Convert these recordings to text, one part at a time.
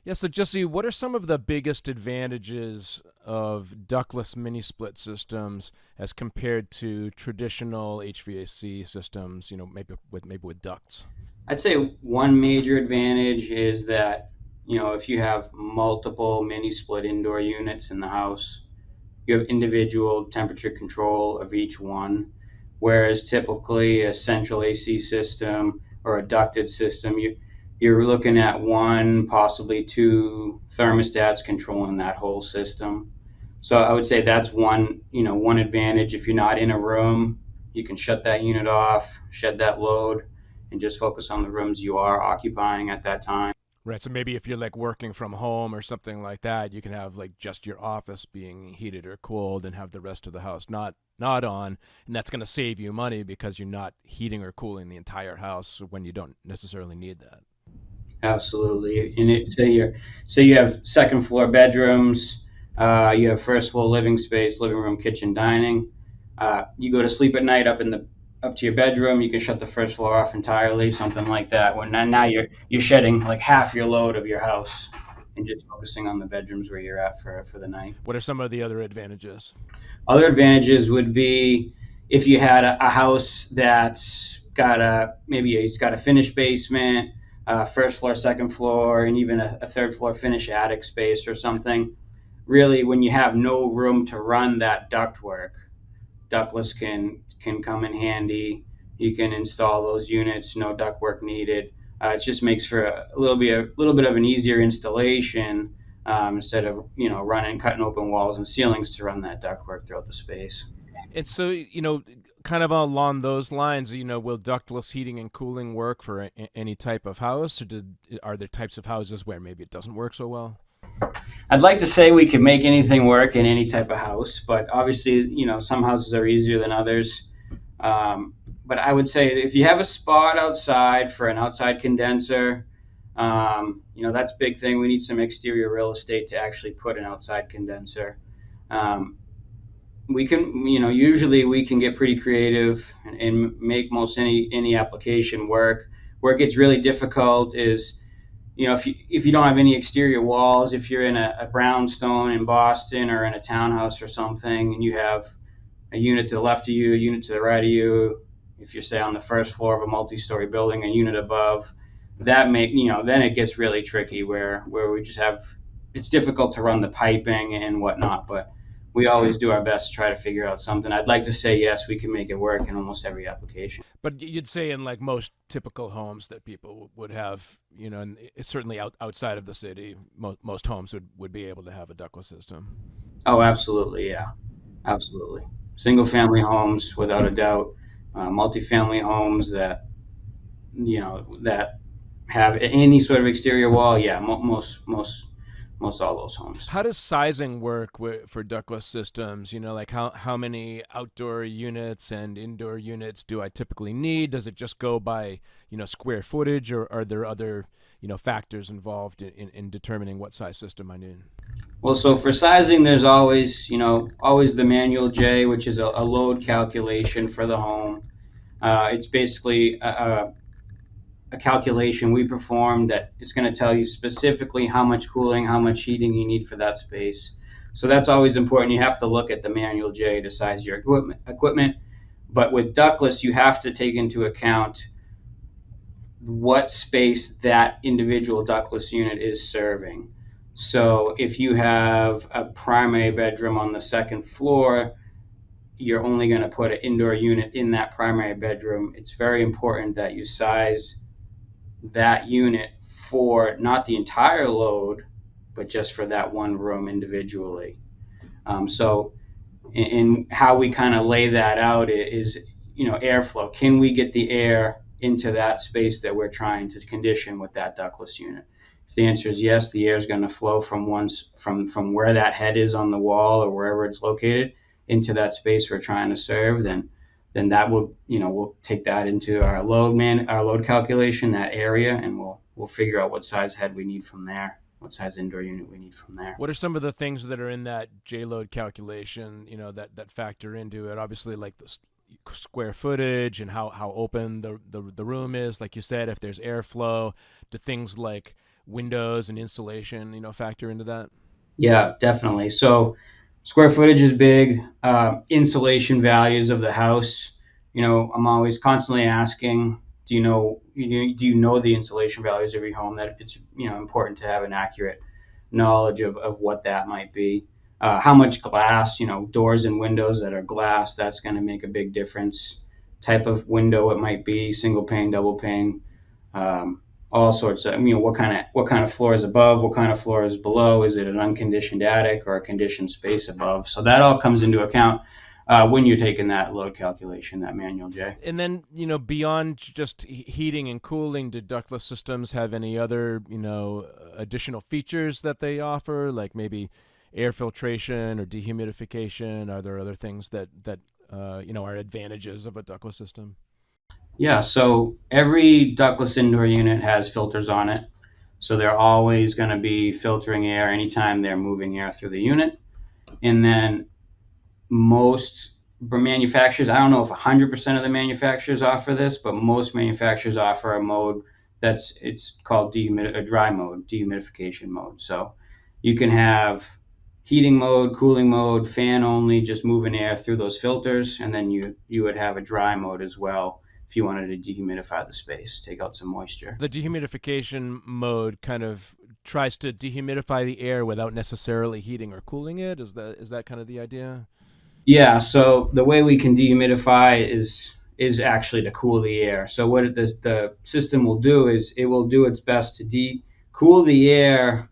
Yeah, so Jesse, what are some of the biggest advantages of ductless mini split systems as compared to traditional HVAC systems, maybe with ducts? I'd say one major advantage is that, if you have multiple mini split indoor units in the house, you have individual temperature control of each one. Whereas typically a central AC system or a ducted system, you're looking at one, possibly two thermostats controlling that whole system. So I would say that's one advantage. If you're not in a room, you can shut that unit off, shed that load, and just focus on the rooms you are occupying at that time. Right. So maybe if you're like working from home or something like that, you can have like just your office being heated or cooled and have the rest of the house not on, and that's going to save you money because you're not heating or cooling the entire house when you don't necessarily need that. Absolutely. And say you have second floor bedrooms, you have first floor living space, living room, kitchen, dining. You go to sleep at night up to your bedroom. You can shut the first floor off entirely, something like that. When now you're shedding like half your load of your house and just focusing on the bedrooms where you're at for the night. What are some of the other advantages? Other advantages would be if you had a house that's got it's got a finished basement, first floor, second floor, and even a third floor finish attic space or something. Really, when you have no room to run that ductwork, ductless can come in handy. You can install those units, no ductwork needed. It just makes for a little bit of an easier installation instead of running cutting open walls and ceilings to run that ductwork throughout the space. And so, kind of along those lines, will ductless heating and cooling work for any type of house, or are there types of houses where maybe it doesn't work so well? I'd like to say we could make anything work in any type of house, but obviously, some houses are easier than others. But I would say if you have a spot outside for an outside condenser, that's a big thing. We need some exterior real estate to actually put an outside condenser. Um, we can, usually we can get pretty creative and make most any application work. Where it gets really difficult is, if you don't have any exterior walls, if you're in a brownstone in Boston or in a townhouse or something, and you have a unit to the left of you, a unit to the right of you, if you're say on the first floor of a multi-story building, a unit above, then it gets really tricky where we just have it's difficult to run the piping and whatnot, but we always do our best to try to figure out something. I'd like to say yes, we can make it work in almost every application. But you'd say in like most typical homes that people would have, and it's certainly outside of the city, most homes would be able to have a ductless system. Oh, absolutely, yeah, absolutely. Single family homes, without a doubt. Multifamily homes that have any sort of exterior wall. Yeah, most all those homes. How does sizing work for ductless systems? Like how many outdoor units and indoor units do I typically need? Does it just go by, square footage, or are there other, factors involved in determining what size system I need? Well, so for sizing, there's always the manual J, which is a load calculation for the home. It's basically a calculation we perform that is going to tell you specifically how much cooling, how much heating you need for that space. So that's always important. You have to look at the manual J to size your equipment. But with ductless, you have to take into account what space that individual ductless unit is serving. So if you have a primary bedroom on the second floor, you're only going to put an indoor unit in that primary bedroom. It's very important that you size that unit for not the entire load, but just for that one room individually. So, in how we kind of lay that out is, airflow. Can we get the air into that space that we're trying to condition with that ductless unit? If the answer is yes, the air is going to flow from where that head is on the wall or wherever it's located into that space we're trying to serve. Then that will we'll take that into our load calculation, that area, and we'll figure out what size head we need from there, what size indoor unit we need from there. What are some of the things that are in that J load calculation, that factor into it? Obviously, like the square footage and how open the room is. Like you said, if there's airflow, do things like windows and insulation, factor into that? Yeah, definitely. So square footage is big. Insulation values of the house. I'm always constantly asking, do you know the insulation values of your home? That it's important to have an accurate knowledge of what that might be. How much glass, doors and windows that are glass, that's going to make a big difference. Type of window it might be, single pane, double pane, all sorts of, what kind of floor is above, what kind of floor is below. Is it an unconditioned attic or a conditioned space above? So that all comes into account when you're taking that load calculation, that manual J. And then, beyond just heating and cooling, do ductless systems have any other, additional features that they offer, like maybe air filtration or dehumidification? Are there other things that are advantages of a ductless system? Yeah, so every ductless indoor unit has filters on it. So they're always going to be filtering air anytime they're moving air through the unit. And then most manufacturers, I don't know if 100% of the manufacturers offer this, but most manufacturers offer a mode it's called a dry mode, dehumidification mode. So you can have heating mode, cooling mode, fan only, just moving air through those filters, and then you would have a dry mode as well if you wanted to dehumidify the space, take out some moisture. The dehumidification mode kind of tries to dehumidify the air without necessarily heating or cooling it. Is that kind of the idea? Yeah, so the way we can dehumidify is actually to cool the air. So what the system will do is it will do its best to cool the air.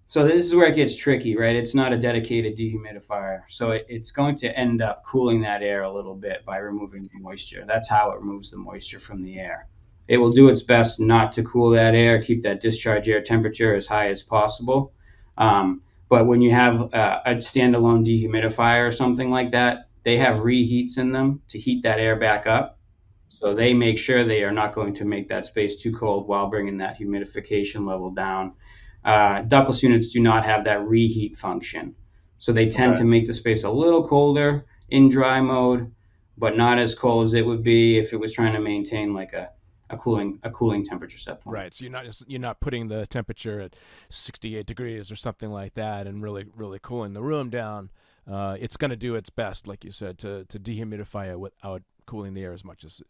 So this is where it gets tricky, right? It's not a dedicated dehumidifier. So it's going to end up cooling that air a little bit by removing the moisture. That's how it removes the moisture from the air. It will do its best not to cool that air, keep that discharge air temperature as high as possible. But when you have a standalone dehumidifier or something like that, they have reheats in them to heat that air back up. So they make sure they are not going to make that space too cold while bringing that humidification level down. Ductless units do not have that reheat function. So they tend to make the space a little colder in dry mode, but not as cold as it would be if it was trying to maintain like a cooling temperature set point. Right. So you're not putting the temperature at 68 degrees or something like that, and really cooling the room down. It's going to do its best, like you said, to dehumidify it without cooling the air as much as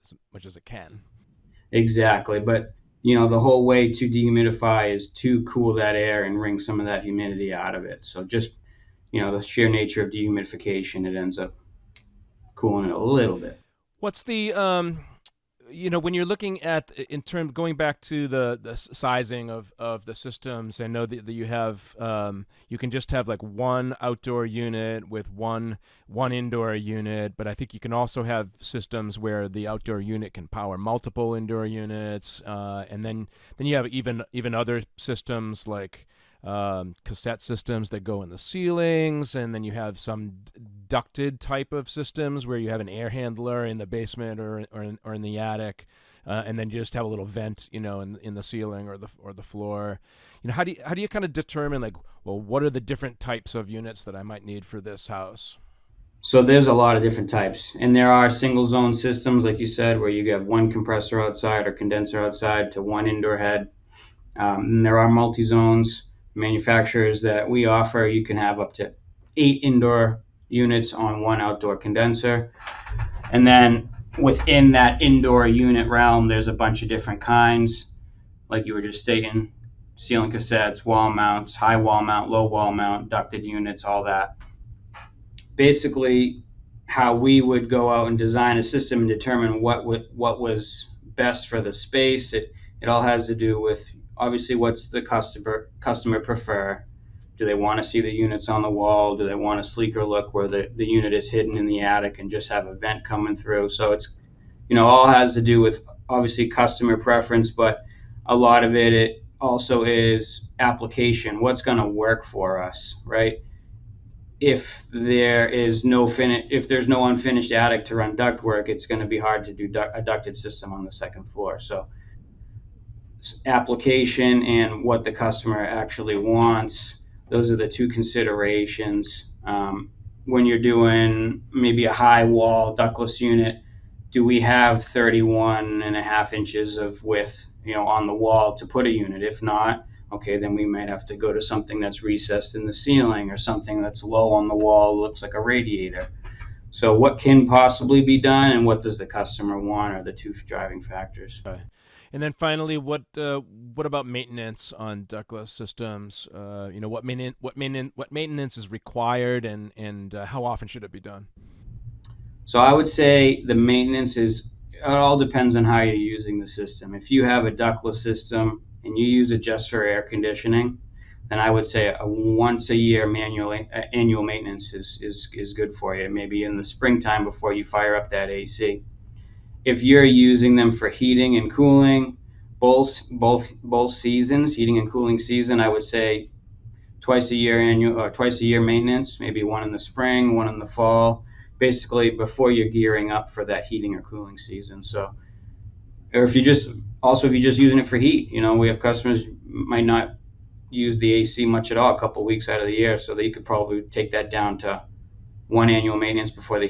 it can. Exactly, but the whole way to dehumidify is to cool that air and wring some of that humidity out of it. So just the sheer nature of dehumidification, it ends up cooling it a little bit. What's the when you're looking at in term going back to the sizing of the systems? I know that you have you can just have like one outdoor unit with one indoor unit, but I think you can also have systems where the outdoor unit can power multiple indoor units, and then you have even other systems like cassette systems that go in the ceilings, and then you have some ducted type of systems where you have an air handler in the basement or in the attic, and then you just have a little vent, in the ceiling or the floor. How do you kind of determine, like, well, what are the different types of units that I might need for this house? So there's a lot of different types, and there are single zone systems, like you said, where you have one compressor outside or condenser outside to one indoor head. And there are multi zones manufacturers that we offer. You can have up to 8 indoor units on one outdoor condenser. And then within that indoor unit realm, there's a bunch of different kinds, like you were just stating: ceiling cassettes, wall mounts, high wall mount, low wall mount, ducted units, all that. Basically, how we would go out and design a system and determine what was best for the space. It all has to do with, obviously, what's the customer prefer. Do they want to see the units on the wall? Do they want a sleeker look where the unit is hidden in the attic and just have a vent coming through? So it's, all has to do with, obviously, customer preference, but a lot of it also is application. What's going to work for us, right? If there's no unfinished attic to run ductwork, it's going to be hard to do a ducted system on the second floor. So application and what the customer actually wants, those are the two considerations. When you're doing maybe a high wall ductless unit, do we have 31 and a half inches of width, on the wall to put a unit? If not, okay, then we might have to go to something that's recessed in the ceiling or something that's low on the wall, looks like a radiator. So what can possibly be done and what does the customer want are the two driving factors. Okay. And then finally, what about maintenance on ductless systems? What maintenance is required, and how often should it be done? So I would say the maintenance is, it all depends on how you're using the system. If you have a ductless system and you use it just for air conditioning, then I would say a once a year annual maintenance is good for you. Maybe in the springtime before you fire up that AC. If you're using them for heating and cooling, both seasons, heating and cooling season, I would say twice a year maintenance, maybe one in the spring, one in the fall, basically before you're gearing up for that heating or cooling season. So, or if you're just using it for heat, we have customers might not use the AC much at all, a couple weeks out of the year, so that you could probably take that down to one annual maintenance before they